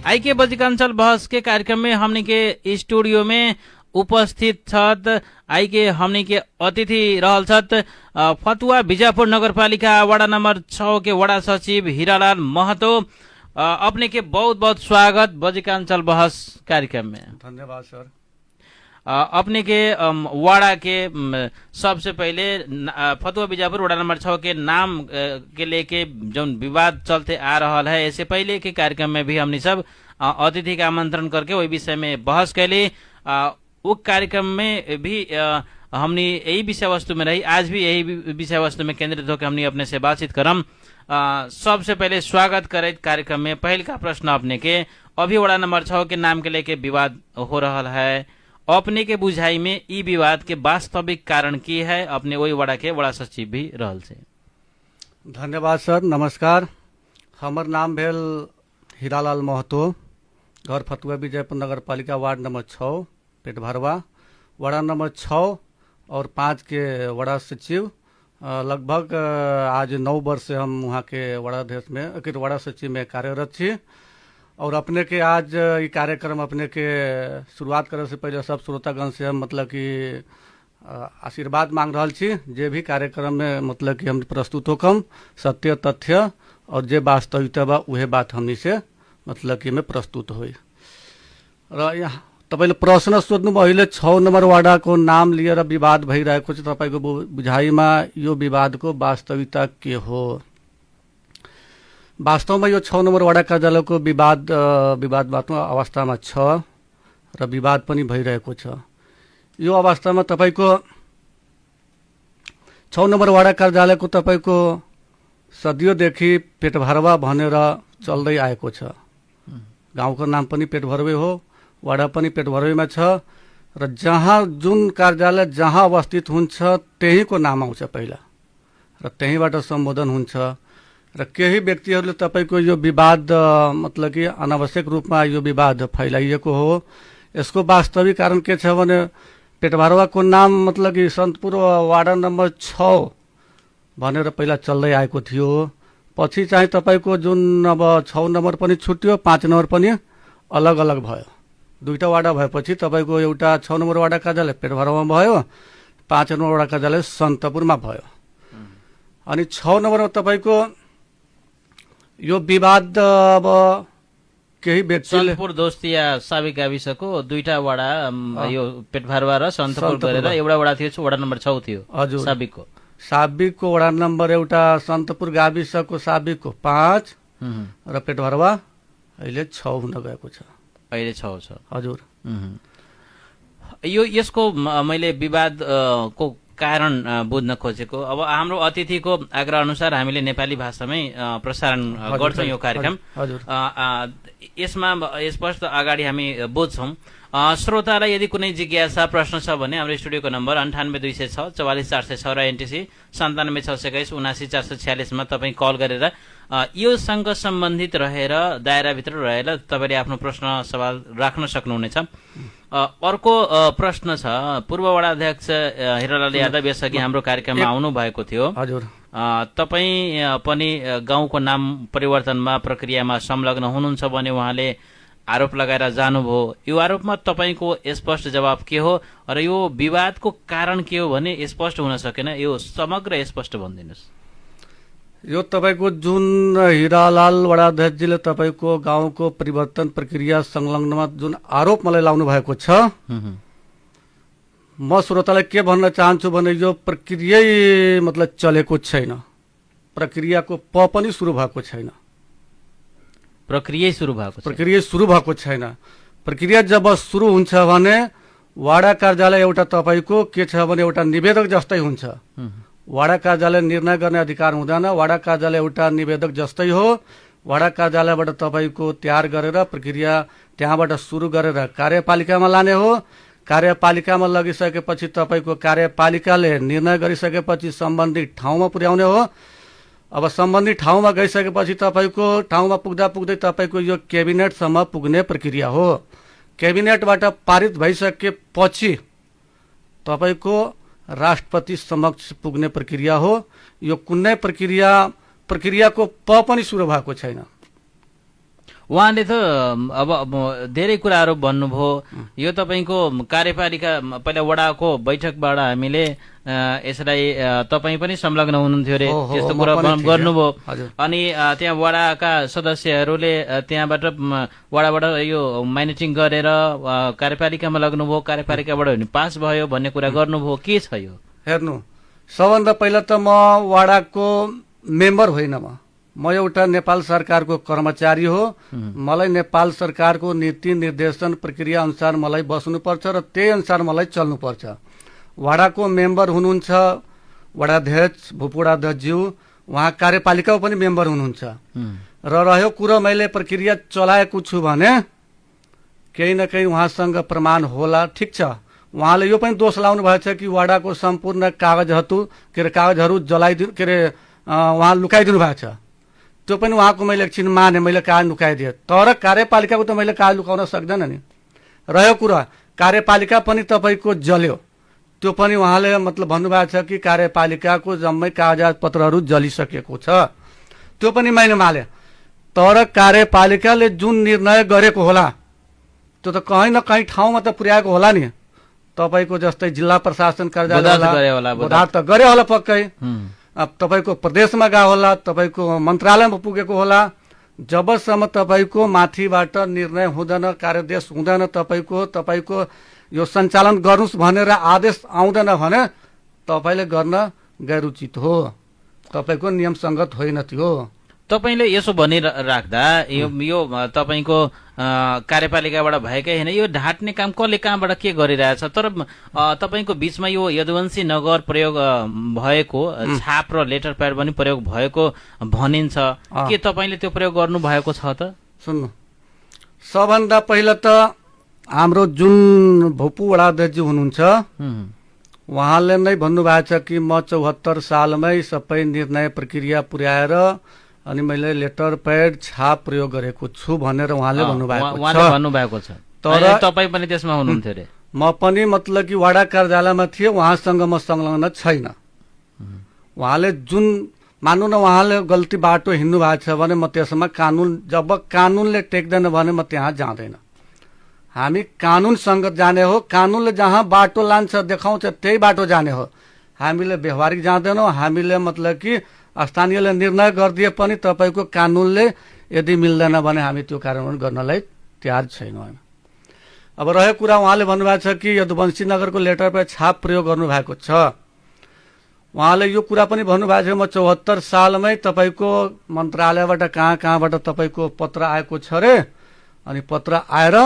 आईके बजिकांचल बहस के कार्यक्रम में हमने के स्टूडियो में उपस्थित छत आईके हमने के अतिथि रहल छत फतुआ बीजापुर नगरपालिका वार्ड नंबर 6 के वार्ड सचिव हीरालाल महतो। अपने के बहुत बहुत स्वागत बजिकांचल बहस कार्यक्रम में। धन्यवाद सर। अपने के वाड़ा के सबसे पहले फतुआ बीजापुर वार्ड नंबर 6 के नाम के लेके जो विवाद चलते आ रहा है, इससे पहले के कार्यक्रम में भी हमने सब अतिथि का आमंत्रण करके वही विषय में बहस कैली। वो कार्यक्रम में भी हमने यही विषय वस्तु में रही, आज भी यही विषय वस्तु में केंद्रित होकर हमने अपने से बातचीत करम। सबसे पहले स्वागत करे कार्यक्रम में। पहले का प्रश्न अपने के अभी वार्ड नंबर 6 के नाम के लेके विवाद हो रहा है, अपने के बुझाई में ई विवाद के वास्तविक कारण की है? अपने वही वाड़ा के वाड़ा सचिव भी रहल से। धन्यवाद सर। नमस्कार। हमर नाम भेल हीरालाल महतो, घर फतुआ बीजापुर नगरपालिका वार्ड नंबर 6 पेटभरवा, वाड़ा नंबर 6 और 5 के वाड़ा सचिव। लगभग आज 9 वर्ष से हम वहाँ के वाड़ाध्यक्ष में वाड़ा सचिव में कार्यरत छी। और अपने के आज ये कार्यक्रम अपने के शुरुआत करे से पहले सब श्रोतागण से हम मतलब कि आशीर्वाद मांग रहा छी। जे भी कार्यक्रम में मतलब कि हम प्रस्तुत होकम सत्य तथ्य और जे वास्तविकता बा उहे बात हमनी से मतलब कि में प्रस्तुत होई। र यहाँ तपाईले प्रश्न सोध्नु अहिले 6 नंबर वार्डको नाम लिएर विवाद भइरहेको छ। तपाईको बुझाइमा यो विवादको वास्तविकता के हो? वास्तवमा यो 6 नंबर वार्ड कार्यालयको विवादमात्मक अवस्थामा छ र विवाद पनि भइरहेको छ। यो अवस्थामा तपाईको 6 नंबर वार्ड कार्यालयको तपाईको सदियोदेखि पेटभरवा भनेर चल्दै आएको छ। गाउँको नाम पनि पेटभरवे हो, वाडा पनि पेटभरवेमा छ र जहाँ जुन कार्यालय जहाँ अवस्थित हुन्छ त्यहीको नाम आउँछ पहिला र त्यहीबाट सम्बोधन हुन्छ। र केही व्यक्तिहरूले तपाईको यो विवाद मतलब कि अनावश्यक रूपमा यो विवाद फैलाइएको हो। यसको वास्तविक कारण के छ भने पेटभरवाको नाम मतलब कि सन्तपुर वार्ड नंबर 6 भनेर पहिला चल्दै आएको थियो। पछि चाहिँ तपाईको जुन अब 6 नंबर पनि छुट्यो, 5 नंबर पनि अलग अलग भयो। दुईटा वार्ड भएपछि तपाईको एउटा 6 नंबर वार्ड कार्यालय पेटभरवामा भयो, 5 नंबर वार्ड कार्यालय सन्तपुरमा भयो। अनि 6 नंबरमा तपाईको यो विवाद अब केही व्यक्तिले सन्तपुर दोस्तिया साबिक गाविसको दुईटा वाडा यो पेटभरवा र सन्तपुर गरेर एउटा वाडा थियो, वाडा नम्बर 6 थियो। हजुर, साबिकको वाडा नम्बर एउटा सन्तपुर गाविसको साबिकको 5 र पेटभरवा अहिले 6 हुन गएको छ। अहिले 6 छ। हजुर। यो यसको मैले विवाद को कारण बुझ्न खोजेको। अब हाम्रो अतिथिको आग्रह अनुसार हामीले नेपाली भाषामै प्रसारण गर्छौं यो कार्यक्रम। यसमा स्पष्ट अगाडि हामी बुझ्छौं। श्रोतालाई यदि कुनै जिज्ञासा प्रश्न छ भने हाम्रो स्टुडियोको नम्बर 9826 44406 र एनटीसी 9762 79446 मा तपाईँ कल गरेर यो सँग सम्बन्धित रहेर दायराभित्र रहेर तपाईले आफ्नो प्रश्न सवाल राख्न सक्नुहुनेछ। अर्को प्रश्न छ, पूर्व वडाध्यक्ष हीरालाल यादव यसअघि हाम्रो कार्यक्रममा आउनु भएको थियो। हजुर। तपाईँ पनि गाउँको नाम परिवर्तनमा प्रक्रियामा संलग्न हुनुहुन्छ भने उहाँले आरोप लगाएर जानुभयो। यो आरोपमा तपाईको स्पष्ट जवाब के हो र यो विवादको कारण के हो भने स्पष्ट हुन सकेन, यो समग्र स्पष्ट भनिदिनुस्। यो तपाईको जुन हीरालाल वडाध्यक्षजीले तपाईको गाउँको परिवर्तन प्रक्रिया संलग्नमा जुन आरोप मलाई लाउनु भएको छ, म श्रोतालाई के भन्न चाहन्छु भने यो प्रक्रिया मतलब चलेको छैन। प्रक्रियाको प पनि सुरु भएको छैन। प्रक्रिया सुरु भएको छैन। प्रक्रिया जब सुरु हुन्छ भने वाडा कार्यालय एउटा तपाईको के छ भने एउटा निवेदक जस्तै हुन्छ। वाडा कार्यालय निर्णय गर्ने अधिकार हुँदैन। वाडा कार्यालय एउटा निवेदक जस्तै हो। वाडा कार्यालयबाट तपाईको तयार गरेर प्रक्रिया त्यहाँबाट सुरु गरेर कार्यपालिकामा लाने हो। कार्यपालिकामा लगिसकेपछि तपाईको कार्यपालिकाले निर्णय गरिसकेपछि सम्बन्धित ठाउँमा पुर्याउने हो। अब सम्बन्धित ठाउँमा गइसकेपछि तपाईको ठाउँमा पुग्दा पुग्दै तपाईको यो क्याबिनेटसम्म पुग्ने प्रक्रिया हो। क्याबिनेटबाट पारित भइसकेपछि तपाईको राष्ट्रपति समक्ष पुग्ने प्रक्रिया हो। यो कुनै प्रक्रियाको प पनि सुरु भएको छैन। उहाँले त अब धेरै कुराहरू भन्नुभयो। यो तपाईँको कार्यपालिका पहिला वडाको बैठकबाट हामीले यसलाई तपाईँ पनि संलग्न हुनुहुन्थ्यो अरे, त्यस्तो कुरा गर्नुभयो। अनि त्यहाँ वडाका सदस्यहरूले त्यहाँबाट वडाबाट यो म्यानेजिङ गरेर कार्यपालिकामा लग्नुभयो, कार्यपालिकाबाट पास भयो भन्ने कुरा गर्नुभयो। के छ यो? हेर्नु, सबभन्दा पहिला त म वाडाको मेम्बर होइन, म एउटा नेपाल सरकारको कर्मचारी हो। मलाई नेपाल सरकारको नीति निर्देशन प्रक्रिया अनुसार मलाई बस्नुपर्छ र त्यही अनुसार मलाई चल्नुपर्छ। वाडाको मेम्बर हुनुहुन्छ वडाध्यक्ष भूपुडाध्यक्षज्यू, उहाँ कार्यपालिकाको पनि मेम्बर हुनुहुन्छ। र रह्यो कुरो मैले प्रक्रिया चलाएको छु भने केही न केही उहाँसँग प्रमाण होला, ठिक छ। उहाँले यो पनि दोष लाउनु भएको छ कि वाडाको सम्पूर्ण कागजहरू जलाइदिनु के अरे उहाँ लुकाइदिनु भएको छ। त्यो पनि उहाँको मैले एकछिन माने, मैले कागज लुकाइदिएँ, तर कार्यपालिकाको त मैले कागज लुकाउन सक्दैन नि। रह्यो कुरा कार्यपालिका पनि तपाईँको जल्यो, त्यो पनि उहाँले मतलब भन्नुभएको छ कि कार्यपालिकाको जम्मै कागजात पत्रहरू जलिसकेको छ, त्यो पनि मैले माने। तर कार्यपालिकाले जुन निर्णय गरेको होला त्यो त कहीँ न कहीँ ठाउँमा त पुर्याएको होला नि। तपाईँको जस्तै जिल्ला प्रशासन कार्यालय बोधार त गरे होला पक्कै, अब तपाईँको प्रदेशमा गएको होला, तपाईँको मन्त्रालयमा पुगेको होला। जबसम्म तपाईँको माथिबाट निर्णय हुँदैन, कार्यदेश हुँदैन, तपाईँको यो सञ्चालन गर्नुहोस् भनेर आदेश आउँदैन भने तपाईँले गर्न गैर उचित हो, तपाईँको नियम सङ्गत होइन त्यो। तपाईँले यसो भनिराख्दा यो तपाईँको कार्यपालिकाबाट भएकै होइन, यो ढाँट्ने काम कसले कहाँबाट के गरिरहेछ? तर तपाईँको बिचमा यो यदुवंशी नगर प्रयोग भएको छाप र लेटर प्याड पनि प्रयोग भएको भनिन्छ, के तपाईँले त्यो प्रयोग गर्नु भएको छ त? सुन्नु, सबभन्दा पहिला त हाम्रो जुन भूपू वडाध्यक्षज्यू हुनुहुन्छ उहाँले नै भन्नुभएको छ कि म 74 सालमै सबै निर्णय प्रक्रिया पुर्याएर अनि मैले लेटर प्याड छाप प्रयोग गरेको छु भनेर उहाँले भन्नुभएको छ। तर तपाईँ पनि त्यसमा हुनुहुन्थ्यो अरे? म पनि मतलब कि वाडा कार्यालयमा थिएँ, उहाँसँग म संलग्न छैन। उहाँले जुन मान्नु न उहाँले गल्ती बाटो हिँड्नु भएको छ भने म त्यसमा जब कानुनले टेक्दैन भने म त्यहाँ जाँदैन। हामी कानुनसँग जाने हो, कानुनले जहाँ बाटो लान्छ देखाउँछ त्यही बाटो जाने हो। हामीले व्यवहारिक जाँदैनौँ। हामीले मतलब कि स्थानीयले निर्णय गरिदिए पनि तपाईँको कानुनले यदि मिल्दैन भने हामी त्यो कार्यान्वयन गर्नलाई तयार छैनौँ। अब रह्यो कुरा उहाँले भन्नुभएको छ कि यदुवंशी नगरको लेटर पे छाप प्रयोग गर्नुभएको छ। उहाँले यो कुरा पनि भन्नुभएको छ म 74 सालमै तपाईँको मन्त्रालयबाट कहाँबाट तपाईँको पत्र आएको छ रे, अनि पत्र आएर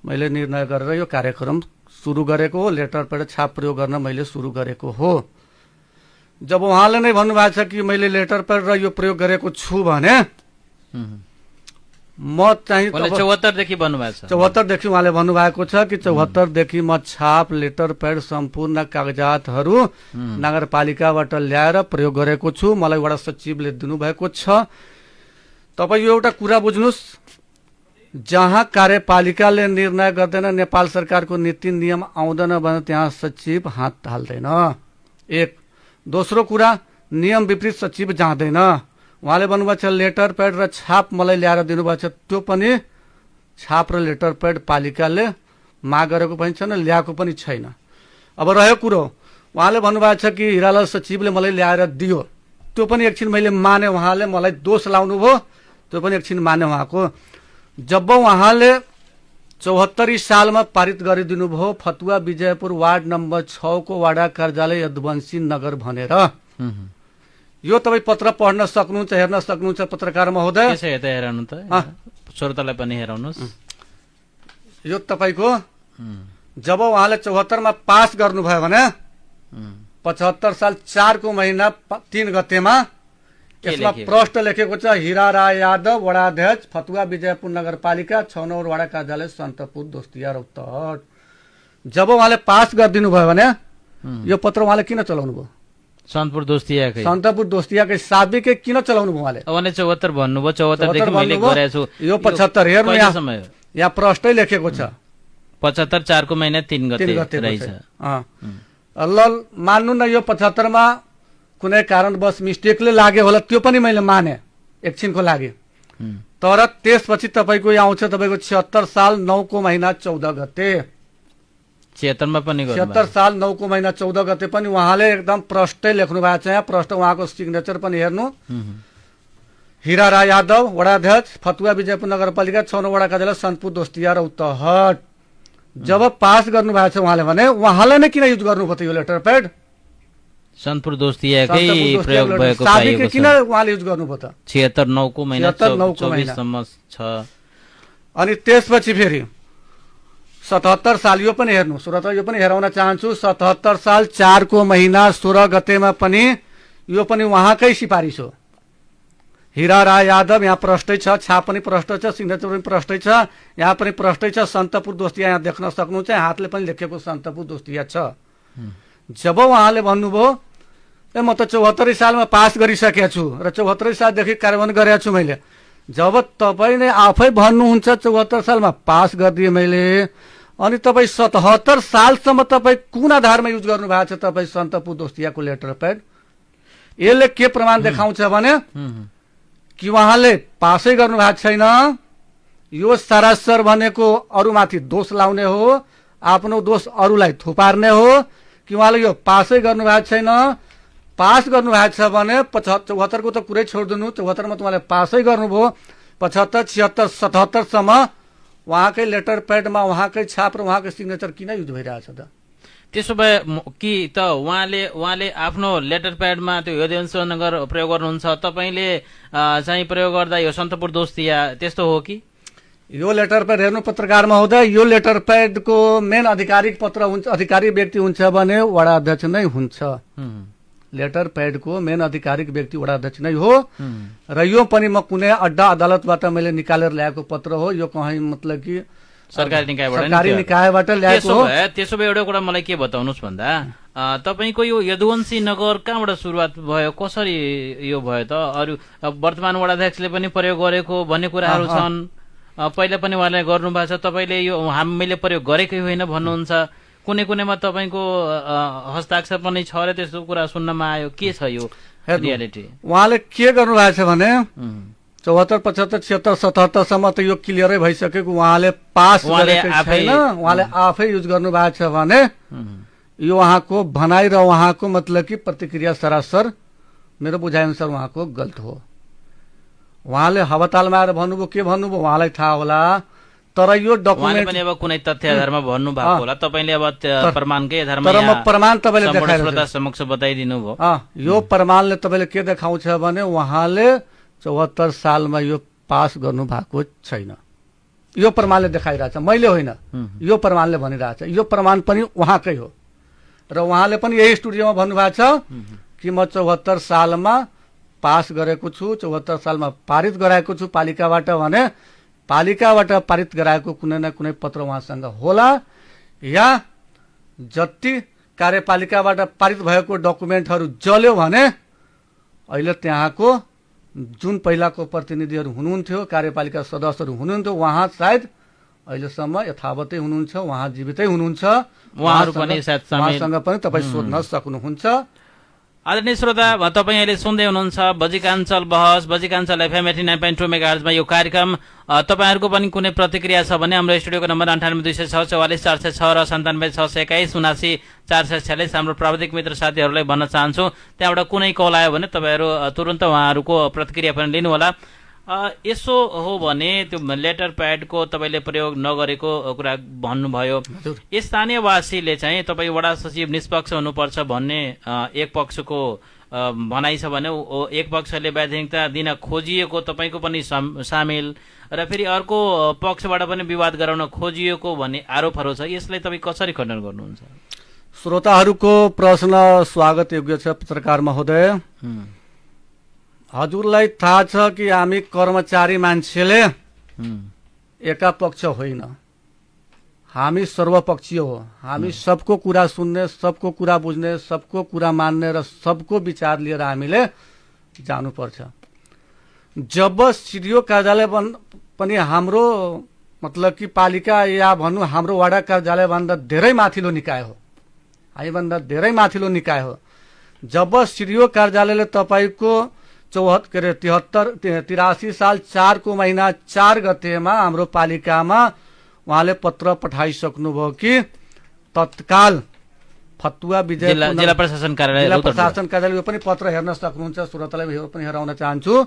मैले निर्णय गरेर यो कार्यक्रम सुरु गरेको हो, लेटर पे छाप प्रयोग गर्न मैले सुरु गरेको हो। जब उहाँले नै भन्नुभएको छ कि मैले लेटर प्याड र यो प्रयोग गरेको छु भने म चाहिँ 74 देखि भन्नुभएको छ। 74 देखि उहाँले भन्नुभएको छ कि 74 देखि म छाप लेटर प्याड सम्पूर्ण कागजातहरू नगरपालिकाबाट ल्याएर प्रयोग गरेको छु, मलाई वडा सचिवले दिनुभएको छ। तपाईँ यो एउटा कुरा बुझ्नुहोस्, जहाँ कार्यपालिकाले निर्णय गर्दैन, नेपाल सरकारको नीति नियम आउँदैन भने त्यहाँ सचिव हात हाल्दैन। एक दोस्रो कुरा, नियम विपरीत सचिव जाँदैन। उहाँले भन्नुभएको छ लेटर प्याड र छाप मलाई ल्याएर दिनुभएको छ, त्यो पनि छाप र लेटर प्याड पालिकाले माग गरेको पनि छैन, ल्याएको पनि छैन। अब रह्यो कुरो उहाँले भन्नुभएको छ कि हिरालाल सचिवले मलाई ल्याएर दियो, त्यो पनि एकछिन मैले माने। उहाँले मलाई दोष लाउनु भयो, त्यो पनि एकछिन माने उहाँको। जब उहाँले 74 सालमा पारित गरिदिनु भयो फतुवा विजयपुर वार्ड नम्बर 6 को वाडा कार्यालय यदुवंशी नगर भनेर, यो तपाईँ पत्र पढ्न सक्नुहुन्छ, हेर्न सक्नुहुन्छ पत्रकार महोदय। हेरौँ त, श्रोतालाई पनि हेराउनुहोस्। यो तपाईँको जब उहाँले 74 मा पास गर्नुभयो भने 75 साल 4 को महिना 3 गतेमा यसमा प्रश्न लेखेको छ, हिरा राय यादव वडाध्यक्ष फतुवा विजयपुर नगरपालिका 6 नम्बर वडा कार्यालय सन्तपुर दोस्तिया रौतहट। जब उहाँले पास गरिदिनु भयो भने यो पत्र उहाँले किन चलाउनु भयो? सन्तपुर दोस्तियाकै साबिकै किन चलाउनु भयो उहाँले? 74 भन्नुभयो, 74 देखि मैले गरेको छु। यो 75 हेर्नु यहाँ प्रश्नै लेखेको छ, 75 4 को महिना 3 गते रहेछ। ल मान्नु न, यो 75 मा कुनै कारणवश मिस्टेकले लाग्यो होला, त्यो पनि मैले माने एकछिनको लागि। तर त्यसपछि तपाईँको यहाँ आउँछ तपाईँको 76 साल 9 को महिना 14 गते 76 मा पनि 76 साल 9 को महिना 14 गते पनि उहाँले एकदम प्रष्टै लेख्नु भएको छ। यहाँ प्रष्ट उहाँको सिग्नेचर पनि हेर्नु। हीरा राय यादव वडाध्यक्ष फतुवा विजयपुर नगरपालिका 6 वडा कार्यालय सन्तपुर दोस्तिया रौतहट। जब पास गर्नु भएको छ उहाँले भने उहाँले नै किन युज गर्नुभयो त यो लेटर प्याड? सन्तपुर दोस्तियाकै प्रयोग भएको साबिक पाइएको किन छ। उहाँले युज गर्नुभयो त? 76 9 को महिना 76 9 को 24 महिना। सम्म छ। अनि त्यसपछि फेरि 77 साल यो पनि हेर्नु सुरत यो पनि हेराउन चाहन्छु। 77 साल 4 को महिना 16 गतेमा पनि यो पनि उहाँकै सिफारिस हो। हीरा राय यादव यहाँ प्रष्टै छ, छाप पनि प्रष्ट छ, सिग्नेचर पनि प्रष्टै छ, यहाँ पनि प्रष्टै छ। सन्तपुर दोस्तिया यहाँ देख्न सक्नुहुन्छ, हातले पनि लेखेको सन्तपुर दोस्तिया छ। जब उहाँले भन्नुभयो ए म त 74 सालमा पास गरिसकेको छु र 74 सालदेखि कार्यान्वयन गरेको छु मैले। जब तपाईँ नै आफै भन्नुहुन्छ 74 सालमा पास गरिदिएँ मैले, अनि तपाईँ 77 सालसम्म तपाईँ कुन आधारमा युज गर्नु भएको छ तपाईँ सन्तपुर दोस्तियाको लेटर प्याड? यसले के प्रमाण देखाउँछ भने कि उहाँले पासै गर्नु भएको छैन। यो सरासर भनेको अरूमाथि दोष लाउने हो, आफ्नो दोष अरूलाई थुपार्ने हो कि उहाँले यो पासै गर्नु भएको छैन। पास गर्नु भएको छ भने 74 को त कुरै छोडिदिनु, 74 मा उहाँले पासै गर्नुभयो। 75 76 77 सम्म उहाँकै लेटर प्याडमा उहाँकै छाप र उहाँकै सिग्नेचर किन युज भइरहेछ त? त्यसो भए कि त उहाँले आफ्नो लेटर प्याडमा त्यो यदुवंश नगर प्रयोग गर्नुहुन्छ, तपाईँले चाहिँ प्रयोग गर्दा यो सन्तपुर दोस्तिया त्यस्तो हो कि? यो लेटर प्याड हेर्नु पत्रकार महोदय, यो लेटर प्याडको मेन आधिकारिक पत्र हुन्छ, अधिकारी व्यक्ति हुन्छ भने वडा अध्यक्ष नै हुन्छ। लेटर प्याडको मेन आधिकारिक व्यक्ति वडा अध्यक्ष नै हो। र यो पनि म कुनै अड्डा अदालतबाट मैले निकालेर ल्याएको पत्र हो। यो कहीँ मतलब कि सरकारी निकायबाट ल्याएको हो। त्यसो भए एउटा कुरा मलाई के बताउनुहोस् भन्दा तपाईँको यो यदुवंशी नगर कहाँबाट सुरुवात भयो, कसरी यो भयो त? अरू वर्तमान वडाध्यक्षले पनि प्रयोग गरेको भन्ने कुराहरू छन्, पहिला पनि उहाँले गर्नु भएको छ, तपाईँले यो हामीले प्रयोग गरेकै होइन भन्नुहुन्छ। कुनै कुनैमा तपाईँको हस्ताक्षर पनि छ र त्यस्तो कुरा सुन्नमा आयो। के छ यो रियालिटी? उहाँले के गर्नु भएको छ भने 74 75 76 77 सम्म त यो क्लियरै भइसकेको उहाँले पास गरेको छैन। उहाँले आफै युज गर्नु भएको छ भने यो उहाँको भनाइ र उहाँको मतलब कि प्रतिक्रिया सरासर मेरो बुझाइअनुसार उहाँको गलत हो। उहाँले हवतालमा आएर भन्नुभयो, के भन्नुभयो उहाँलाई थाहा होला। तर यो डकुमेन्ट पनि अब कुनै तथ्य आधारमा भन्नु भएको होला, तपाईँले अब प्रमाणकै आधारमा तर म प्रमाण तपाईँले देखाएर समक्ष बताइदिनु भयो। यो प्रमाणले तपाईँले के देखाउँछ भने उहाँले 74 सालमा यो पास गर्नु भएको छैन। यो प्रमाणले देखाइरहेछ, मैले होइन, यो प्रमाणले भनिरहेछ। यो प्रमाण पनि उहाँकै हो र उहाँले पनि यही स्टुडियोमा भन्नुभएको छ कि म 74 सालमा पास गरेको छु, 74 सालमा पारित गराएको छु पालिकाबाट भने पालिकाबाट पारित गराएको कुनै न कुनै पत्र उहाँसँग होला, या जति कार्यपालिकाबाट पारित भएको डकुमेन्टहरू जल्यो भने अहिले त्यहाँको जुन पहिलाको प्रतिनिधिहरू हुनुहुन्थ्यो, कार्यपालिका सदस्यहरू हुनुहुन्थ्यो, उहाँ सायद अहिलेसम्म यथावतै हुनुहुन्छ, उहाँ जीवितै हुनुहुन्छ। उहाँसँग पनि तपाईँ सोध्न सक्नुहुन्छ। आदरणीय श्रोता, तपाईँ अहिले सुन्दै हुनुहुन्छ बजिकाञ्चल बहस, बजिकाञ्चल FM 89.2 मेगाहर्जमा यो कार्यक्रम। तपाईँहरूको पनि कुनै प्रतिक्रिया छ भने हाम्रो स्टुडियोको नम्बर 98 206 44 406 र 97 621 79 446 हाम्रो प्राविधिक मित्र साथीहरूलाई भन्न चाहन्छु। त्यहाँबाट कुनै कल आयो भने तपाईँहरू तुरन्त उहाँहरूको प्रतिक्रिया पनि लिनुहोला। यसो हो भने त्यो लेटर प्याडको तपाईँले प्रयोग नगरेको कुरा भन्नुभयो। स्थानीयवासीले चाहिँ तपाईँ वडा सचिव निष्पक्ष हुनुपर्छ भन्ने एक पक्षको भनाइ छ भने एक पक्षले वैधानिकता दिन खोजिएको तपाईँको पनि सामेल र फेरि अर्को पक्षबाट पनि विवाद गराउन खोजिएको भन्ने आरोपहरू छ। यसलाई तपाईँ कसरी खण्डन गर्नुहुन्छ? श्रोताहरूको प्रश्न स्वागत योग्य छ पत्रकार महोदय। हजुरलाई थाहा छ कि हामी कर्मचारी मान्छेले एका पक्ष होइन, हामी सर्वपक्षीय हो। हामी सबको कुरा सुन्ने, सबको कुरा बुझ्ने, सबको कुरा मान्ने र सबको विचार लिएर हामीले जानुपर्छ। जब सिडिओ कार्यालय पनि हाम्रो मतलब कि पालिका या भनौँ हाम्रो वडा कार्यालयभन्दा धेरै माथिल्लो निकाय हो, हामीभन्दा धेरै माथिल्लो निकाय हो। जब सिडिओ कार्यालयले तपाईँको 83 साल 4 को महीना 4 गतेमा हाम्रो पालिकामा उहाँले पत्र पठाइसक्नुभयो कि तत्काल फतुवा विजय जिल्ला प्रशासन कार्यालय यो पनि पत्र हेर्न सक्नुहुन्छ। श्रोतालाई यो पनि हेराउन चाहन्छु।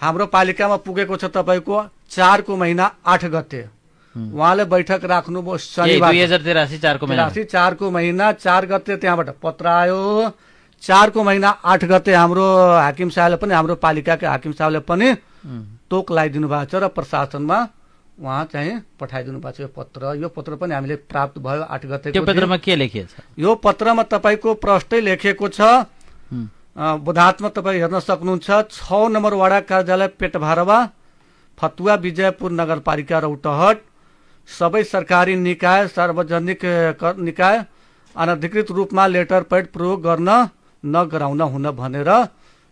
हाम्रो पालिकामा पुगेको छ तपाईको 4 को महीना 8 गते उहाँले बैठक राख्नुभयो शनिबार 2083 4 को महीना 4 गते त्यहाँबाट पत्र आयो। 4 को महीना 8 गते हाम्रो हाकिम साहबले पनि हाम्रो पालिकाका हाकिम साहबले पनि तोक लगाइदिनु भएको छ र प्रशासनमा उहाँ चाहिँ पठाइदिनु भएको छ यो पत्र। यो पत्र पनि हामीले प्राप्त भयो 8 गते। त्यो पत्रमा के लेखिएको छ? यो पत्रमा तपाईको प्रष्टै लेखिएको छ। बोधात्मक तपाईँ हेर्न सक्नुहुन्छ। 6 नम्बर वडा कार्यालय पेटभारवा, फतुवा विजयपुर नगरपालिका रौतहट, सबै सरकारी निकाय सार्वजनिक निकाय अनधिकृत रूपमा लेटर पैड प्रयोग गर्न नगराउन हुन भनेर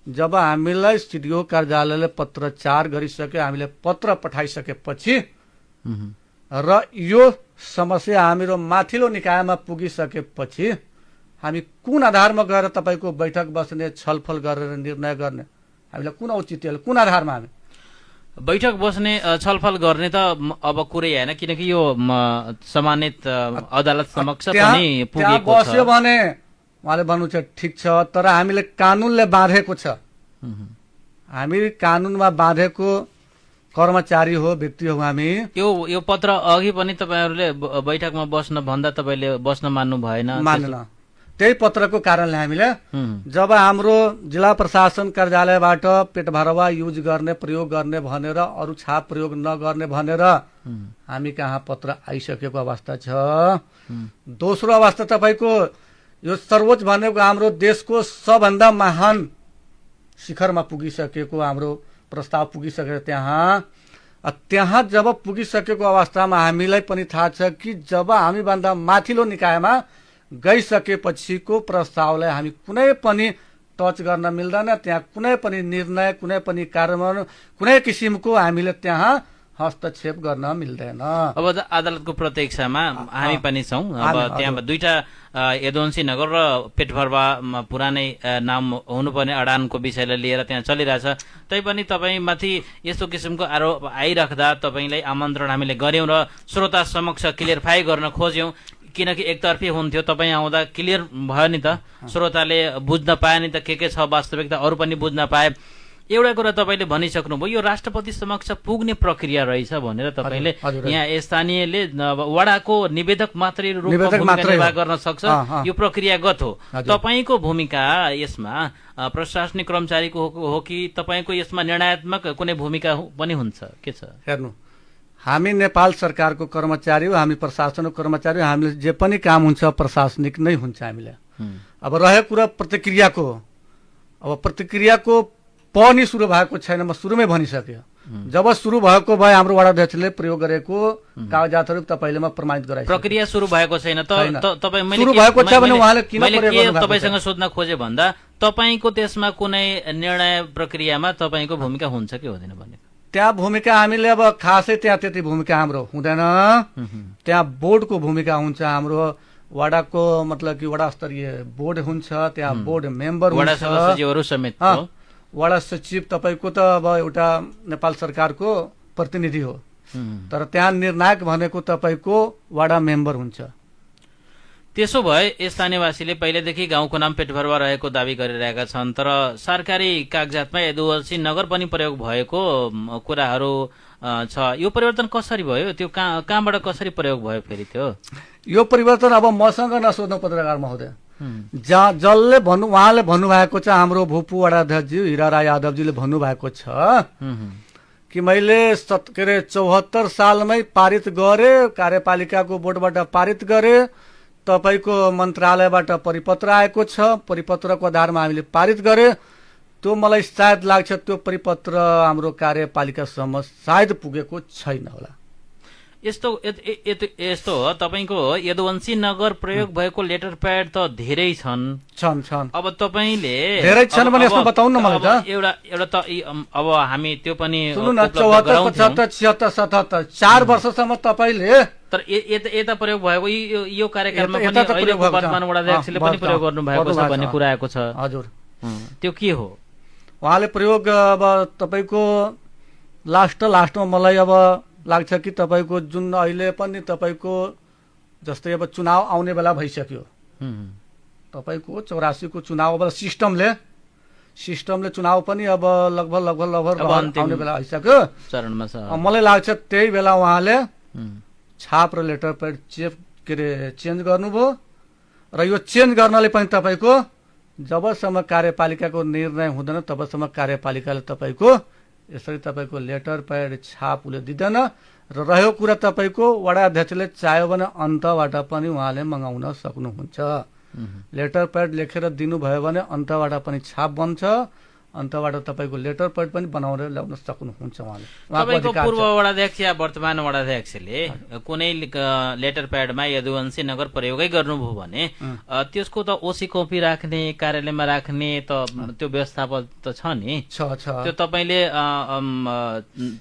जब हामीलाई सिडिओ कार्यालयले पत्रचार गरिसके, हामीले पत्र पठाइसकेपछि र यो समस्या हाम्रो माथिल्लो निकायमा पुगिसकेपछि हामी कुन आधारमा गएर तपाईको बैठक बस्ने, छलफल गरेर निर्णय गर्ने, हामीलाई कुन औचित्य, कुन आधारमा हामी बैठक बस्ने छलफल गर्ने त अब कुरै हैन, किनकि यो सम्मानित अदालत समक्ष पनि पुगेको छ। बस्यो भने उहाँले भन्नुहुन्छ ठिक छ, तर हामीले कानुनले बाँधेको छ। हामी कानुनमा बाँधेको कर्मचारी हो, व्यक्ति हो हामी। यो पत्र अघि पनि तपाईहरुले बैठकमा बस्न भन्दा तपाईले बस्न मान्नु भएन? मानेन। त्यही पत्रको कारणले हामीले जब हाम्रो जिल्ला प्रशासन कार्यालयबाट पेटभारवा युज गर्ने, प्रयोग गर्ने भनेर, अरू छाप प्रयोग नगर्ने भनेर हामी कहाँ पत्र आइसकेको अवस्था छ। दोस्रो अवस्था तपाईको यो सर्वोच्च भनेको हाम्रो देशको सबभन्दा महान शिखरमा पुगिसकेको हाम्रो प्रस्ताव पुगिसकेको त्यहाँ जब पुगिसकेको अवस्थामा हामीलाई पनि थाहा छ कि जब हामीभन्दा माथिल्लो निकायमा गइसकेपछिको प्रस्तावलाई हामी कुनै पनि टच गर्न मिल्दैन। त्यहाँ कुनै पनि निर्णय, कुनै पनि कार्यान्वयन, कुनै किसिमको हामीले त्यहाँ हस्तक्षेप गर्न मिल्दैन। अब अदालतको प्रत्यक्षमा हामी पनि छौं। अब त्यहाँ दुईटा यदुवंशी नगर र पेटभरवा पुरानै नाम हुनुपर्ने अडानको विषयलाई लिएर त्यहाँ चलिरहेछ। तैपनि तपाईमाथि यस्तो किसिमको आरोप आइराख्दा तपाईलाई आमन्त्रण हामीले गर्यौं र श्रोता समक्ष क्लियरफाई गर्न खोज्यौं, किनकि एकतर्फी हुन्थ्यो। तपाईँ आउँदा क्लियर भयो नि त, श्रोताले बुझ्न पाए नि त के छ वास्तविकता, अरू पनि बुझ्न पाए। एउटा कुरा तपाईले भनिसक्नुभयो, यो राष्ट्रपति समक्ष पुग्ने प्रक्रिया रहेछ भनेर तपाईले। यहाँ स्थानीयले वडाको निवेदक मात्रै रूपमा भूमिका निर्वाह गर्न सक्छ, यो प्रक्रियागत हो। तपाईको भूमिका यसमा प्रशासनिक कर्मचारीको हो कि तपाईको यसमा निर्णयात्मक कुनै भूमिका पनि हुन्छ? के छ? हेर्नु, हामी नेपाल सरकारको कर्मचारी हो, हामी प्रशासनको कर्मचारी हो। हामीले जे पनि काम हुन्छ प्रशासनिक नै हुन्छ हामीले। अब रह्यो कुरा प्रतिक्रियाको, अब प्रतिक्रियाको पनि सुरु भएको छैन। म सुरुमै भनिसक्यो, जब सुरु भएको भए हाम्रो वडा अध्यक्षले प्रयोग गरेको कागजातहरू तपाईले म प्रमाणित गराए। प्रक्रिया सुरु भएको छैन त तपाई मैले सुरु भएको छ भने उहाँले किन प्रयोग गर्नु भएको? तपाईसँग सोध्न खोजे भन्दा तपाईको त्यसमा कुनै निर्णय प्रक्रियामा तपाईको भूमिका हुन्छ कि हुँदैन भन्ने? त्यहाँ भूमिका हामीले अब खासै त्यहाँ त्यति भूमिका हाम्रो हुँदैन। त्यहाँ बोर्डको भूमिका हुन्छ हाम्रो। वडाको मतलब कि वडा स्तरीय बोर्ड हुन्छ, त्यहाँ बोर्ड मेम्बर वडा सदस्यहरू समेत। वडा सचिव तपाईको त अब एउटा नेपाल सरकारको प्रतिनिधि हो, तर त्यहाँ निर्णायक भनेको तपाईको वडा मेम्बर हुन्छ। त्यसो भए स्थानीयवासीले पहिलेदेखि गाउँको नाम पेटभरवा रहेको दावी गरिरहेका छन्, तर सरकारी कागजातमा यदुवंशी नगर पनि प्रयोग भएको कुराहरू छ। यो परिवर्तन कसरी भयो? त्यो कहाँबाट कसरी प्रयोग भयो फेरि त्यो? यो परिवर्तन अब मसँग नसोध्नु पत्रकार महोदय। जसले उहाँले भन्नुभएको छ, हाम्रो भूपू वडा अध्यक्षज्यू हिराराय यादवजीले भन्नुभएको छ कि मैले 74 सालमै पारित गरे, कार्यपालिकाको बोर्डबाट पारित गरे, तपाईको मन्त्रालयबाट परिपत्र आएको छ, परिपत्रको आधारमा हामीले पारित गरे। त्यो मलाई सायद लाग्छ त्यो परिपत्र हाम्रो कार्यपालिकासम्म सायद पुगेको छैन होला। यस्तो हो, तपाईको यदुवंशी नगर प्रयोग भएको लेटर प्याड त धेरै छन्। अब तपाईले धेरै छन् भने यसमा बताउनु न मलाई त। एउटा त अब हामी त्यो पनि सुन्नु न, 74, 75, 76, 77 4 वर्षसम्म तपाईले, तर यता प्रयोग भएको यो कार्यकालमा पनि अहिलेको वर्तमान वडाध्यक्षले पनि प्रयोग गर्नु भएको छ भन्ने कुरा आएको छ। हजुर, त्यो के हो? उहाँले प्रयोग अब तपाईँको लास्टमा मलाई अब लाग्छ कि तपाईँको जुन अहिले पनि तपाईँको जस्तै अब चुनाव आउने बेला भइसक्यो, तपाईँको 84 को चुनाव अब सिस्टमले चुनाव पनि अब लगभग आउने बेला आइसक्यो चरणमा छ। मलाई लाग्छ त्यही बेला उहाँले छाप र लेटर प्याड चेन्ज गर्नुभयो र यो चेन्ज गर्नले पनि तपाईँको जबसम्म कार्यपालिकाको निर्णय हुँदैन तबसम्म कार्यपालिकाले तपाईँको यसरी तपाईँको लेटर प्याड छाप उसले दिँदैन र रह्यो कुरा तपाईँको वडा अध्यक्षले चाह्यो भने अन्तबाट पनि उहाँले मगाउन सक्नुहुन्छ। लेटर प्याड लेखेर दिनुभयो भने अन्तबाट पनि छाप बन्छ, अन्तबाट तपाईँको लेटर प्याड पनि बनाएर ल्याउन सक्नुहुन्छ उहाँले। तपाईँको पूर्व वडाध्यक्ष या वर्तमान वडाध्यक्षले कुनै लेटर प्याडमा यदुवंशी नगर प्रयोगै गर्नुभयो भने त्यसको त ओसी कपी राख्ने, कार्यालयमा राख्ने त त्यो व्यवस्थापन त छ नि। त्यो तपाईँले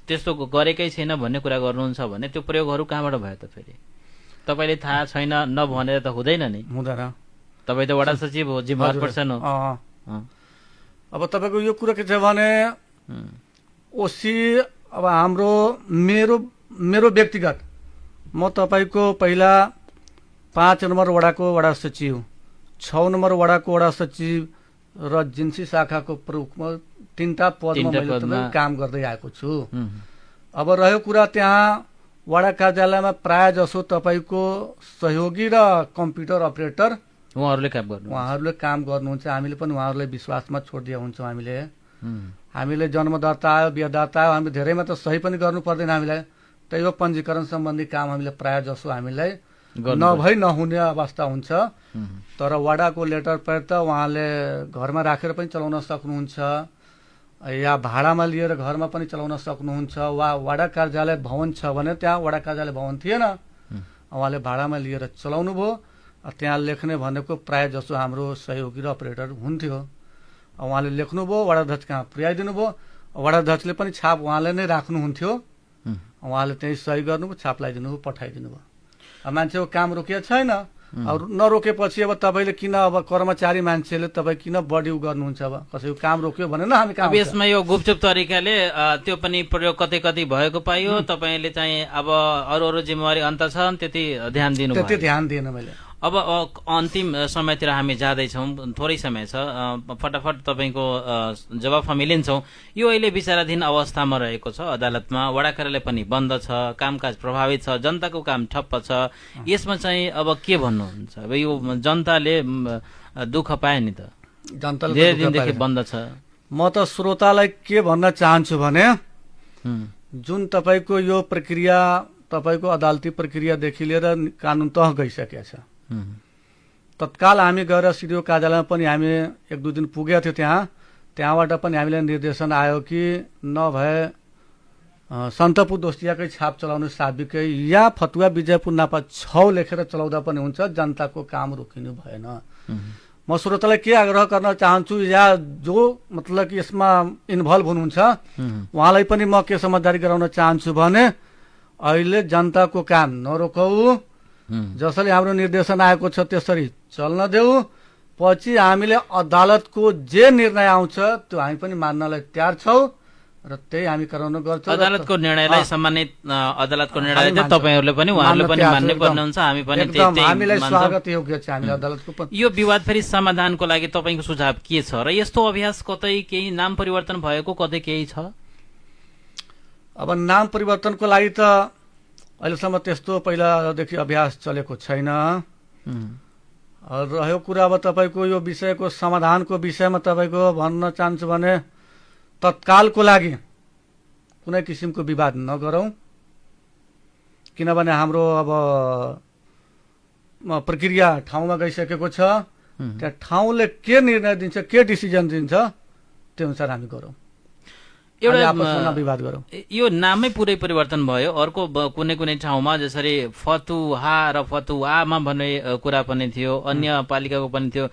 त्यस्तो गरेकै छैन भन्ने कुरा गर्नुहुन्छ भने त्यो प्रयोगहरू कहाँबाट भयो त? फेरि तपाईँले थाहा छैन नभनेर त हुँदैन नि। हुँदैन, तपाईँ त वडा सचिव हो, जिम्मेवार पर्सन हो। अब तपाईँको यो कुरा के छ भने ओसी अब हाम्रो मेरो व्यक्तिगत म तपाईँको पहिला 5 नम्बर वडाको वडा सचिव, 6 नम्बर वडाको वडा सचिव र जिन्सी शाखाको प्रमुखमा 3टा पदमा मैले काम गर्दै आएको छु। अब रह्यो कुरा त्यहाँ वडा कार्यालयमा प्राय जसो तपाईँको सहयोगी र कम्प्युटर अपरेटर उहाँहरूले काम गर्नुहुन्छ। हामीले पनि उहाँहरूलाई विश्वासमा छोडिदिया हुन्छौँ। हामीले जन्म दर्ता आयो, बिहा दर्ता आयो, हामीले धेरैमा त सही पनि गर्नु पर्दैन। हामीलाई त्यही हो पञ्जीकरण सम्बन्धी काम हामीले प्राय जसो हामीलाई नभई नहुने अवस्था हुन्छ। तर वडाको लेटर प्याड त उहाँले घरमा राखेर पनि चलाउन सक्नुहुन्छ या भाडामा लिएर घरमा पनि चलाउन सक्नुहुन्छ। वा वडा कार्यालय भवन छ भने त्यहाँ वडा कार्यालय भवन थिएन, उहाँले भाडामा लिएर चलाउनु भयो। त्यहाँ लेख्ने भनेको प्राय जसो हाम्रो सहयोगी र अपरेटर हुन्थ्यो। उहाँले लेख्नुभयो, वडाध्यक्ष कहाँ पुर्याइदिनु भयो, वडाध्यक्षले पनि छाप उहाँले नै राख्नुहुन्थ्यो, उहाँले त्यही सही गर्नुभयो, छाप लगाइदिनु भयो, पठाइदिनु भयो। मान्छेको काम रोकिएको छैन। अब नरोकेपछि अब तपाईँले किन अब कर्मचारी मान्छेले तपाईँ किन बढी गर्नुहुन्छ? अब कसैको काम रोक्यो भने न हामी काम यसमा यो गुपचुप तरिकाले त्यो पनि प्रयोग कतै भएको पाइयो। तपाईँले चाहिँ अब अरू जिम्मेवारी अन्त छन् त्यति ध्यान दिएन मैले। अब अन्तिम समयतिर हामी जाँदैछौँ, थोरै समय छ, फटाफट तपाईँको जवाफ हामी लिन्छौँ। यो अहिले विचाराधीन अवस्थामा रहेको छ अदालतमा, वडा कार्यालय पनि बन्द छ, कामकाज प्रभावित छ, जनताको काम ठप्प छ। यसमा चाहिँ अब के भन्नुहुन्छ? अब यो जनताले दुःख पाए नि त, जनताले धेरै दिनदेखि बन्द छ। म त श्रोतालाई के भन्न चाहन्छु भने जुन तपाईँको यो प्रक्रिया तपाईँको अदालती प्रक्रियादेखि लिएर कानुन तह गइसकेको छ। तत्काल हामी गएर सिडिओ कार्यालयमा पनि हामी 1-2 दिन पुगेका थियौँ। त्यहाँबाट पनि हामीलाई निर्देशन आयो कि नभए सन्तपुर दोस्तियाकै छाप चलाउनु साबिकै या फतुवा विजयपुर नापा 6 लेखेर चलाउँदा पनि हुन्छ, जनताको काम रोकिनु भएन। म श्रोतालाई के आग्रह गर्न चाहन्छु या जो मतलब कि यसमा इन्भल्भ हुनुहुन्छ उहाँलाई पनि म के समझदारी गराउन चाहन्छु भने अहिले जनताको काम नरोकौ, जसरी हाम्रो निर्देशन आएको छ त्यसरी चल्न देऊ। पछि हामीले अदालतको जे निर्णय आउँछ त्यो हामी पनि मान्नलाई तयार छौँ र त्यही हामी गराउन गर्छौँ। अदालतको निर्णयलाई सम्मानित अदालतको निर्णयलाई चाहिँ तपाईहरुले पनि उहाँहरूले पनि मान्ने पर्ने हुन्छ, हामी पनि त्यही हामीलाई स्वागत योग्य छ। हामी अदालतको पनि यो विवाद फेरि समाधानको लागि तपाईको सुझाव के छ र यस्तो अभ्यास कतै केही नाम परिवर्तन भएको कतै केही छ? अब नाम परिवर्तनको लागि त अहिलेसम्म त्यस्तो पहिलादेखि अभ्यास चलेको छैन। रह्यो कुरा अब तपाईँको यो विषयको समाधानको विषयमा तपाईँको भन्न चाहन्छु भने तत्कालको लागि कुनै किसिमको विवाद नगरौँ, किनभने हाम्रो अब प्रक्रिया ठाउँमा गइसकेको छ। त्यहाँ ठाउँले के निर्णय दिन्छ, के डिसिजन दिन्छ त्यो अनुसार हामी गरौँ, एउटा विवाद गरौँ। यो नामै पुरै परिवर्तन भयो। अर्को कुनै कुनै ठाउँमा जसरी फतुहा र फतुवामा भन्ने कुरा पनि थियो, अन्य पालिकाको पनि थियो,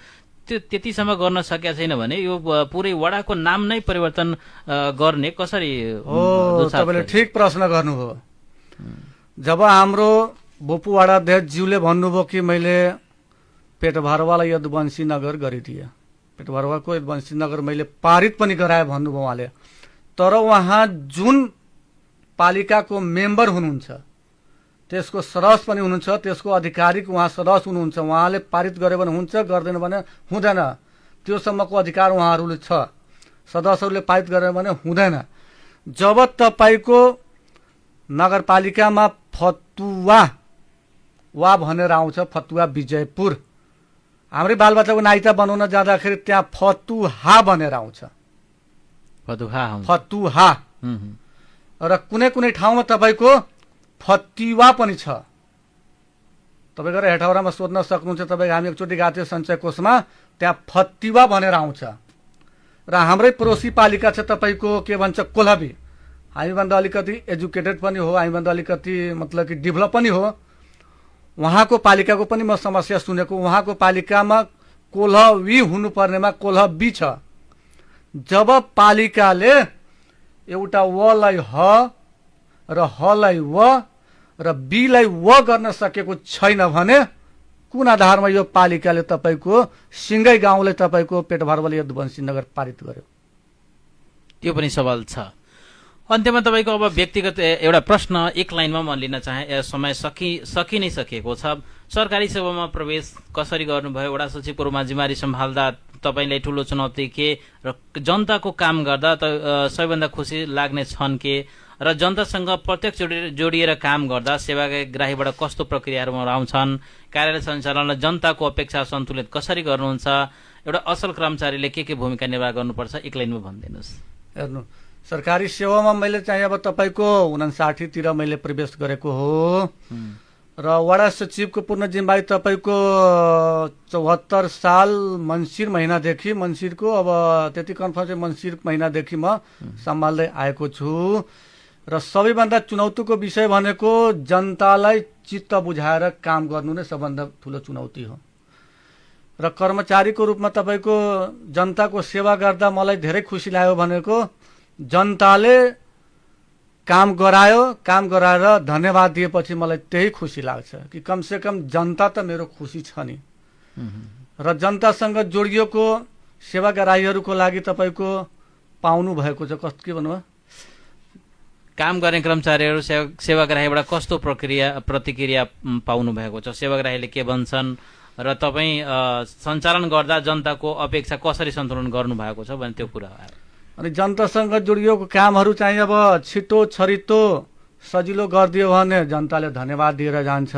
त्यो त्यतिसम्म गर्न सकेका छैन भने यो पुरै वडाको नाम नै परिवर्तन गर्ने कसरी? तपाईँले ठिक प्रश्न गर्नुभयो। जब हाम्रो बोपू वडाध्यक्ष ज्यूले भन्नुभयो कि मैले पेटभरवाला यदुवंशी नगर गरिदिए, पेटभरवाको यदुवंशी नगर मैले पारित पनि गराए भन्नुभयो उहाँले। तर उहाँ जुन पालिकाको मेम्बर हुनुहुन्छ त्यसको सदस्य पनि हुनुहुन्छ, त्यसको आधिकारिक उहाँ सदस्य हुनुहुन्छ। उहाँले पारित गर्यो भने हुन्छ, गर्दैन भने हुँदैन। त्योसम्मको अधिकार उहाँहरूले छ। सदस्यहरूले पारित गर्यो भने हुँदैन। जब तपाईँको नगरपालिकामा फतुवा वा भनेर आउँछ, फतुवा विजयपुर, हाम्रै बालबच्चाको नाइता बनाउन जाँदाखेरि त्यहाँ फतुहा भनेर आउँछ, फतुहा। र कुनै कुनै ठाउँमा तपाईँको फतिवा पनि छ। तपाईँ गएर हेटौडामा सोध्न सक्नुहुन्छ। तपाईँ हामी एकचोटि गएको थियो सञ्चय कोषमा, त्यहाँ फतिवा भनेर आउँछ। र हाम्रै पडोसी पालिका छ तपाईँको के भन्छ कोल्हाबी। हामीभन्दा अलिकति एजुकेटेड पनि हो, हामीभन्दा अलिकति मतलब कि डेभलप पनि हो। उहाँको पालिकाको पनि म समस्या सुनेको। उहाँको पालिकामा कोल्हवी हुनुपर्नेमा कोल्हबी छ। जब पालिकाले एउटा वलाई ह र हलाई व र बीलाई व गर्न सकेको छैन भने कुन आधारमा यो पालिकाले तपाईँको सिंगै गाउँले तपाईँको पेटभरवाले यदुवंशी नगर पारित गर्यो? त्यो पनि सवाल छ। अन्त्यमा तपाईँको अब व्यक्तिगत एउटा प्रश्न एक लाइनमा म लिन चाहे। समय सकि नै सकेको छ। सरकारी सेवामा प्रवेश कसरी गर्नुभयो? वडा सचिव पूर्वमा जिम्मेवारी सम्हाल्दा तपाईँलाई ठुलो चुनौती के र जनताको काम गर्दा सबैभन्दा खुसी लाग्ने छन् के र जनतासँग प्रत्यक्ष जोडिएर काम गर्दा सेवाग्राहीबाट कस्तो प्रक्रियाहरू आउँछन्? कार्यालय सञ्चालनमा जनताको अपेक्षा सन्तुलित कसरी गर्नुहुन्छ? एउटा असल कर्मचारीले के भूमिका निर्वाह गर्नुपर्छ? एक लाइनमा भनिदिनुहोस्। हेर्नु, सरकारी सेवामा मैले चाहिँ अब तपाईँको 59 तिर मैले प्रवेश गरेको हो र वडा सचिवको पूर्ण जिम्मेवारी तपाईँको 74 साल मङ्सिर महिनादेखि, मङ्सिरको अब त्यति कन्फर्म चाहिँ मङ्सिर महिनादेखि म सम्हाल्दै आएको छु। र सबैभन्दा चुनौतीको विषय भनेको जनतालाई चित्त बुझाएर काम गर्नु नै सबभन्दा ठुलो चुनौती हो। र कर्मचारीको रूपमा तपाईँको जनताको सेवा गर्दा मलाई धेरै खुसी लाग्यो भनेको जनताले काम गरायो, काम गराएर धन्यवाद दिएपछि मलाई त्यही खुसी लाग्छ कि कमसे कम जनता त मेरो खुसी छ नि। र जनतासँग जोडिएको सेवाग्राहीहरूको लागि तपाईँको पाउनु भएको छ कस्तो के भन्नुभयो? काम गर्ने कर्मचारीहरू सेवाग्राहीबाट कस्तो प्रतिक्रिया पाउनु भएको छ? सेवाग्राहीले के भन्छन् र तपाईँ सञ्चालन गर्दा जनताको अपेक्षा कसरी सन्तुलन गर्नु भएको छ भने त्यो कुरा हो। अनि जनतासँग जोडिएको कामहरू चाहिँ अब छिटो छरितो सजिलो गरिदियो भने जनताले धन्यवाद दिएर जान्छ।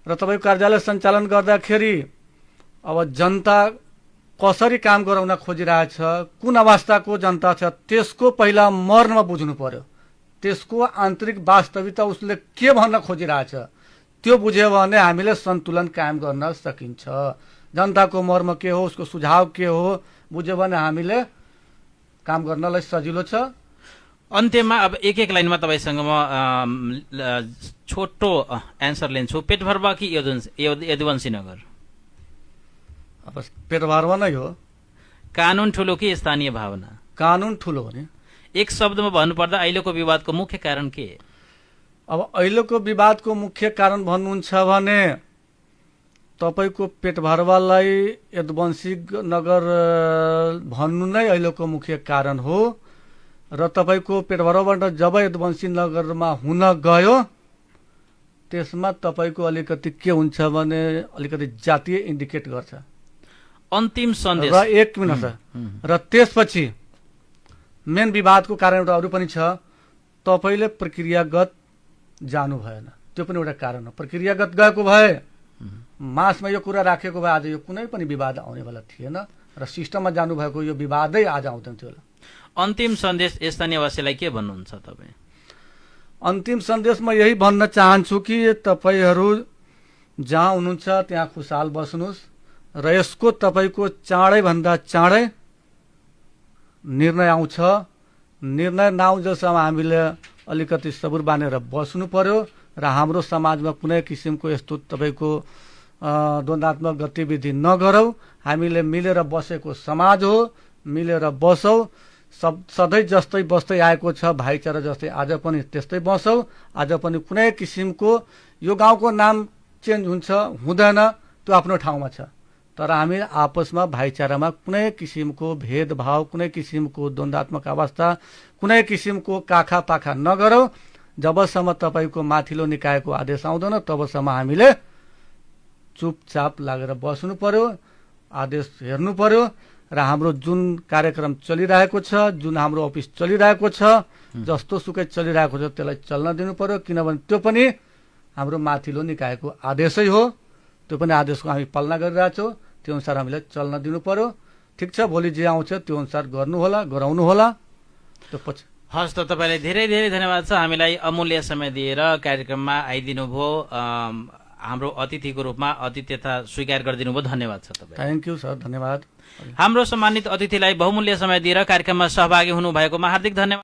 र तपाईँको कार्यालय सञ्चालन गर्दाखेरि अब जनता कसरी काम गराउन खोजिरहेछ, कुन अवस्थाको जनता छ, त्यसको पहिला मर्म बुझ्नु पर्यो। त्यसको आन्तरिक वास्तविकता उसले के भन्न खोजिरहेछ त्यो बुझ्यो भने हामीले सन्तुलन कायम गर्न सकिन्छ। जनताको मर्म के हो, उसको सुझाव के हो बुझ्यो भने हामीले काम गर्नलाई सजिलो छ। अन्त्यमा अब एक लाइनमा तपाईँसँग म छोटो एन्सर लिन्छु। पेटभरवा कि यदुवंशी नगर? अब पेटभरवा नै हो। कानुन ठुलो कि स्थानीय भावना? कानुन ठुलो हो नि। एक शब्दमा भन्नुपर्दा अहिलेको विवादको मुख्य कारण के? अब अहिलेको विवादको मुख्य कारण भन्नुहुन्छ भने तपाईँको पेटभरवालाई यदुवंशी नगर भन्नु नै अहिलेको मुख्य कारण हो। र तपाईँको पेटभरवाबाट जब यदुवंशी नगरमा हुन गयो त्यसमा तपाईँको अलिकति के हुन्छ भने अलिकति जातीय इन्डिकेट गर्छ। अन्तिम सन्देश र एक मिनट र त्यसपछि मेन विवादको कारण एउटा अरू पनि छ। तपाईँले प्रक्रियागत जानु भएन, त्यो पनि एउटा कारण हो। प्रक्रियागत गएको भए मासमा यो कुरा राखेको भए आज यो कुनै पनि विवाद आउनेवाला थिएन र सिस्टममा जानुभएको यो विवादै आज आउँदैन थियो होला। अन्तिम सन्देश स्थानीयवासीलाई के भन्नुहुन्छ तपाईँ? अन्तिम सन्देश म यही भन्न चाहन्छु कि तपाईँहरू जहाँ हुनुहुन्छ त्यहाँ खुशाल बस्नुहोस् र यसको तपाईँको चाँडैभन्दा चाँडै निर्णय आउँछ। निर्णय नआउँजेसम्म हामीले अलिकति सबुर बानेर बस्नु पर्यो र हाम्रो समाजमा कुनै किसिमको यस्तो तपाईँको द्वन्द्वात्मक गतिविधि नगरौँ। हामीले मिलेर बसेको समाज हो, मिलेर बसौँ। सधैँ जस्तै बस्दै आएको छ, भाइचारा जस्तै आज पनि त्यस्तै बसौँ। आज पनि कुनै किसिमको यो गाउँको नाम चेन्ज हुन्छ हुँदैन त्यो आफ्नो ठाउँमा छ, तर हामी आपसमा भाइचारामा कुनै किसिमको भेदभाव, कुनै किसिमको द्वन्द्वात्मक अवस्था, कुनै किसिमको काखा पाखा नगरौँ। जबसम्म तपाईँको माथिल्लो निकायको आदेश आउँदैन तबसम्म हामीले चुपचाप लागेर बस्नु पर्यो, आदेश हेर्नु पर्यो र हाम्रो जुन कार्यक्रम चलिरहेको छ, जुन हाम्रो अफिस चलिरहेको छ, जस्तो सुकै चलिरहेको छ त्यसलाई चल्न दिनु पर्यो। किनभने त्यो पनि हाम्रो माथिल्लो निकायको आदेशै हो। त्यो पनि आदेशको हामी पालना गरिरहेछौँ, त्यो अनुसार हामीले चल्न दिनु पर्यो। ठिक छ, भोलि जे आउँछ त्यो अनुसार गर्नु होला, गराउनु होला। त्यो पछि हस् त, तपाईँलाई धेरै धेरै धन्यवाद छ हामीलाई अमूल्य समय दिएर कार्यक्रममा आइदिनु भयो, हाम्रो अतिथिको रूपमा अतिथ्यता स्वीकार गरिदिनु भयो। धन्यवाद छ तपाईँ। थ्याङ्क यू सर, धन्यवाद। हाम्रो सम्मानित अतिथिलाई बहुमूल्य समय दिएर कार्यक्रममा सहभागी हुनुभएकोमा हार्दिक धन्यवाद।